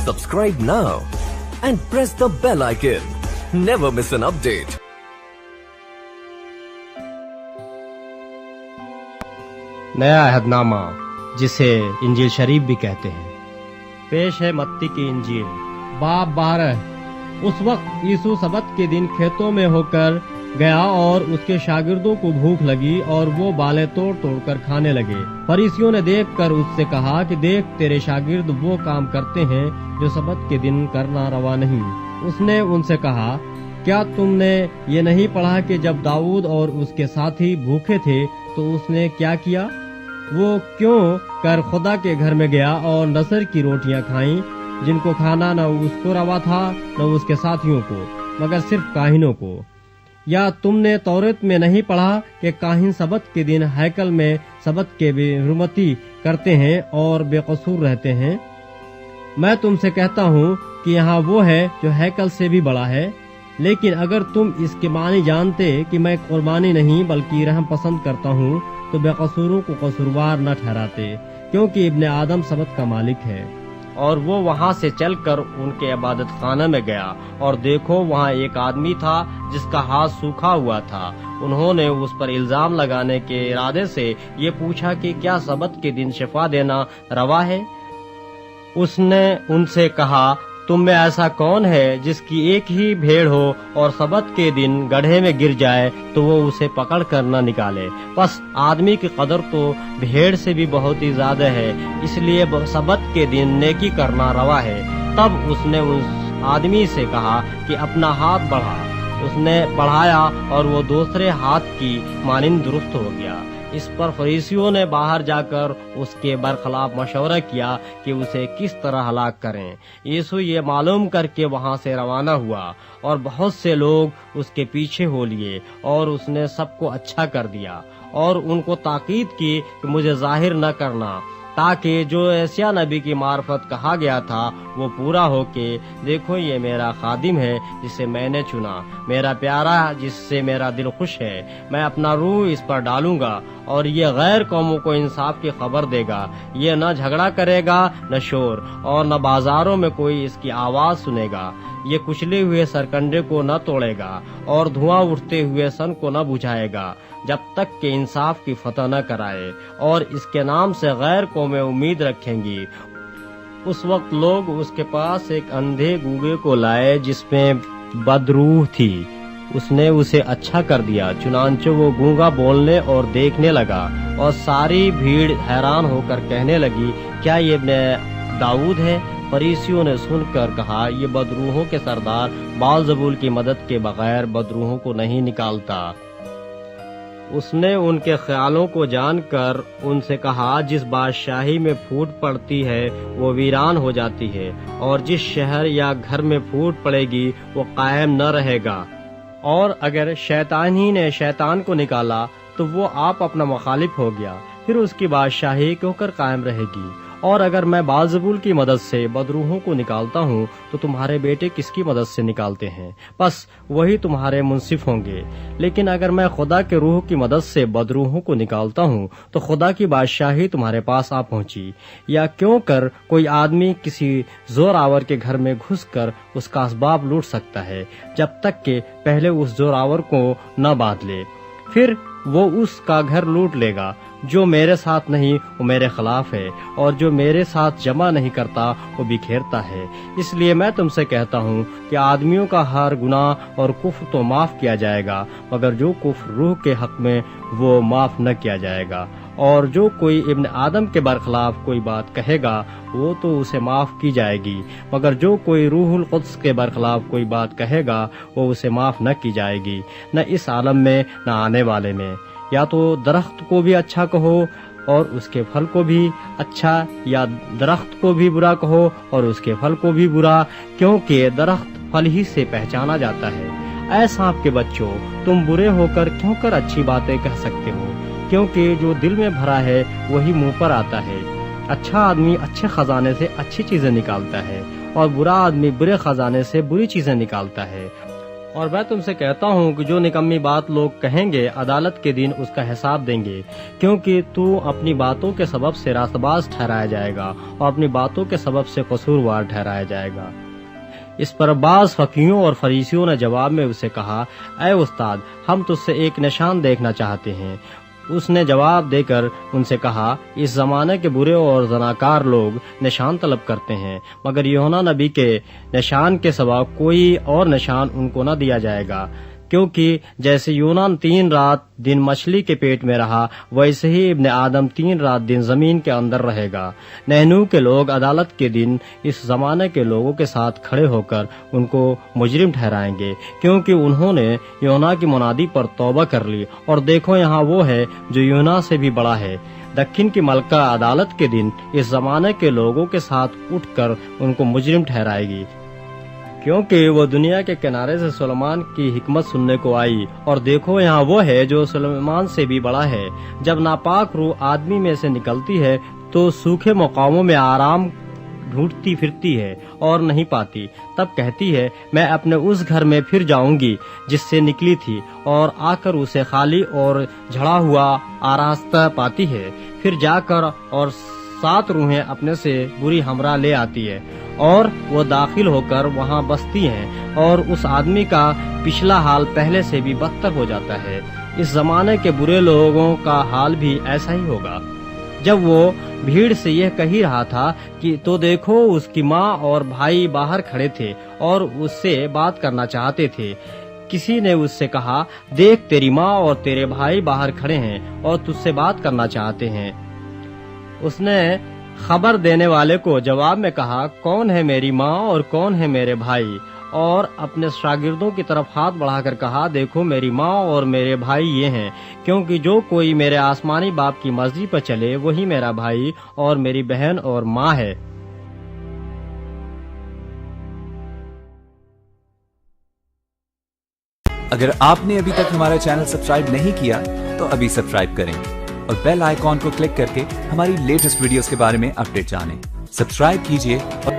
Subscribe now and press the bell icon. Never miss an update. नया अहदनामा, जिसे इंजील शरीफ भी कहते हैं। पेश है मत्ती की इंजील बाब 12। उस वक्त यीशु सबत के दिन खेतों में होकर गया और उसके शागिर्दों को भूख लगी और वो बालें तोड़ तोड़ कर खाने लगे। फरीसियों ने देखकर उससे कहा कि देख, तेरे शागिर्द वो काम करते हैं जो सबत के दिन करना रवा नहीं। उसने उनसे कहा, क्या तुमने ये नहीं पढ़ा कि जब दाऊद और उसके साथी भूखे थे तो उसने क्या किया? वो क्यों कर खुदा के घर में गया और नसर की रोटियां खाईं, जिनको खाना न उसको रवा था न उसके साथियों को, मगर सिर्फ काहिनों को। या तुमने तौरात में नहीं पढ़ा कि काहिन सबत के दिन हैकल में सबत के हुर्मती करते हैं और बेकसूर रहते हैं? मैं तुमसे कहता हूँ कि यहाँ वो है जो हैकल से भी बड़ा है। लेकिन अगर तुम इसके मानी जानते कि मैं कुर्बानी नहीं बल्कि रहम पसंद करता हूँ, तो बेकसूरों को कसूरवार न ठहराते, क्योंकि इब्ने आदम सबत का मालिक है। और वो वहाँ से चलकर उनके इबादत खाना में गया, और देखो वहाँ एक आदमी था जिसका हाथ सूखा हुआ था। उन्होंने उस पर इल्जाम लगाने के इरादे से ये पूछा कि क्या सबत के दिन शिफा देना रवा है? उसने उनसे कहा, तुम में ऐसा कौन है जिसकी एक ही भेड़ हो और सबत के दिन गड्ढे में गिर जाए तो वो उसे पकड़ कर न निकाले? बस आदमी की कदर तो भेड़ से भी बहुत ही ज्यादा है, इसलिए सबत के दिन नेकी करना रवा है। तब उसने उस आदमी से कहा कि अपना हाथ बढ़ा। उसने बढ़ाया और वो दूसरे हाथ की मानिंद दुरुस्त हो गया। इस पर फरीसियों ने बाहर जाकर उसके बरखिलाफ मशवरा किया कि उसे किस तरह हलाक करें। यीशु ये मालूम करके वहां से रवाना हुआ और बहुत से लोग उसके पीछे हो लिए, और उसने सबको अच्छा कर दिया और उनको ताकीद की कि मुझे जाहिर न करना, ताकि जो एशिया नबी की मार्फत कहा गया था वो पूरा हो के, देखो ये मेरा खादिम है जिसे मैंने चुना, मेरा प्यारा जिससे मेरा दिल खुश है। मैं अपना रूह इस पर डालूंगा और ये गैर कौमों को इंसाफ की खबर देगा। ये न झगड़ा करेगा, न शोर, और न बाजारों में कोई इसकी आवाज सुनेगा। ये कुचले हुए सरकंडे को न तोड़ेगा और धुआं उठते हुए सन को न बुझाएगा, जब तक कि इंसाफ की फतह न कराए। और इसके नाम से गैर कौमें उम्मीद रखेंगी। उस वक्त लोग उसके पास एक अंधे गूंगे को लाए जिसमें बदरूह थी। उसने उसे अच्छा कर दिया, चुनांचे वो गूंगा बोलने और देखने लगा, और सारी भीड़ हैरान होकर कहने लगी, क्या ये इब्ने दाऊद है? फरीसियों ने सुनकर कहा, ये बदरूहों के सरदार बालजबूल की मदद के बगैर बदरूहों को नहीं निकालता। उसने उनके ख्यालों को जानकर उनसे कहा, जिस बादशाही में फूट पड़ती है वो वीरान हो जाती है, और जिस शहर या घर में फूट पड़ेगी वो कायम न रहेगा। और अगर शैतान ही ने शैतान को निकाला तो वो आप अपना मुखालिफ हो गया, फिर उसकी बादशाही क्यों कर कायम रहेगी? और अगर मैं बालजबूल की मदद से बदरूहों को निकालता हूँ तो तुम्हारे बेटे किसकी मदद से निकालते हैं? बस वही तुम्हारे मुंसिफ होंगे। लेकिन अगर मैं खुदा के रूह की मदद से बदरूहों को निकालता हूँ तो खुदा की बादशाही तुम्हारे पास आ पहुँची। या क्यों कर कोई आदमी किसी जोरावर के घर में घुसकर उसका असबाब लूट सकता है, जब तक कि पहले उस जोरावर को न बांध ले? फिर वो उसका घर लूट लेगा। जो मेरे साथ नहीं वो मेरे खिलाफ है, और जो मेरे साथ जमा नहीं करता वो बिखेरता है। इसलिए मैं तुमसे कहता हूँ कि आदमियों का हर गुनाह और कुफ्र तो माफ किया जाएगा, मगर जो कुफ्र रूह के हक में वो माफ न किया जाएगा। और जो कोई इब्न आदम के बरखिलाफ कोई बात कहेगा वो तो उसे माफ की जाएगी, मगर जो कोई रूहुल कुद्स के बरखिलाफ कोई बात कहेगा वो उसे माफ न की जाएगी, न इस आलम में न आने वाले में। या तो दरख्त को भी अच्छा कहो और उसके फल को भी अच्छा, या दरख्त को भी बुरा कहो और उसके फल को भी बुरा, क्योंकि दरख्त फल ही से पहचाना जाता है। ऐ सांप के बच्चों, तुम बुरे होकर क्यों कर अच्छी बातें कह सकते हो? क्योंकि जो दिल में भरा है वही मुंह पर आता है। अच्छा आदमी अच्छे खजाने से अच्छी चीजें निकालता है, और बुरा आदमी बुरे खजाने से बुरी चीजें निकालता है। اور میں تم سے کہتا ہوں کہ جو نکمی بات لوگ کہیں گے عدالت کے دن اس کا حساب دیں گے، کیونکہ تو اپنی باتوں کے سبب سے راست باز ٹھہرایا جائے گا اور اپنی باتوں کے سبب سے قصوروار ٹھہرایا جائے گا۔ اس پر بعض فقیہوں اور فریسیوں نے جواب میں اسے کہا، اے استاد، ہم تجھ سے ایک نشان دیکھنا چاہتے ہیں۔ اس نے جواب دے کر ان سے کہا، اس زمانے کے برے اور زناکار لوگ نشان طلب کرتے ہیں، مگر یوحنا نبی کے نشان کے سوا کوئی اور نشان ان کو نہ دیا جائے گا، کیونکہ جیسے یونان 3 رات دن مچھلی کے پیٹ میں رہا، ویسے ہی ابن آدم 3 رات دن زمین کے اندر رہے گا۔ نحنو کے لوگ عدالت کے دن اس زمانے کے لوگوں کے ساتھ کھڑے ہو کر ان کو مجرم ٹھہرائیں گے، کیونکہ انہوں نے یونا کی منادی پر توبہ کر لی، اور دیکھو یہاں وہ ہے جو یونا سے بھی بڑا ہے۔ دکن کی ملکہ عدالت کے دن اس زمانے کے لوگوں کے ساتھ اٹھ کر ان کو مجرم ٹھہرائے گی، کیونکہ وہ دنیا کے کنارے سے سلیمان کی حکمت سننے کو آئی، اور دیکھو یہاں وہ ہے جو سلیمان سے بھی بڑا ہے۔ جب ناپاک روح آدمی میں سے نکلتی ہے تو سوکھے مقاموں میں آرام ڈھونڈتی پھرتی ہے اور نہیں پاتی، تب کہتی ہے، میں اپنے اس گھر میں پھر جاؤں گی جس سے نکلی تھی، اور آ کر اسے خالی اور جھڑا ہوا آراستہ پاتی ہے۔ پھر جا کر اور 7 روحیں اپنے سے بری ہمراہ لے آتی ہے، اور وہ داخل ہو کر وہاں بستی ہیں، اور اس آدمی کا پچھلا حال پہلے سے بھی بدتر ہو جاتا ہے۔ اس زمانے کے برے لوگوں کا حال بھی ایسا ہی ہوگا۔ جب وہ بھیڑ سے یہ کہہ رہا تھا کہ تو دیکھو اس کی ماں اور بھائی باہر کھڑے تھے اور اس سے بات کرنا چاہتے تھے، کسی نے اس سے کہا، دیکھ تیری ماں اور تیرے بھائی باہر کھڑے ہیں اور تجھ سے بات کرنا چاہتے ہیں۔ اس نے خبر دینے والے کو جواب میں کہا، کون ہے میری ماں اور کون ہے میرے بھائی؟ اور اپنے شاگردوں کی طرف ہاتھ بڑھا کر کہا، دیکھو میری ماں اور میرے بھائی یہ ہیں، کیونکہ جو کوئی میرے آسمانی باپ کی مرضی پر چلے وہی میرا بھائی اور میری بہن اور ماں ہے۔ اگر آپ نے ابھی تک ہمارا چینل سبسکرائب نہیں کیا تو ابھی سبسکرائب کریں اور بیل آئیکن کو کلک کر کے ہماری لیٹسٹ ویڈیوز کے بارے میں اپڈیٹ جانیں۔ سبسکرائب کیجیے اور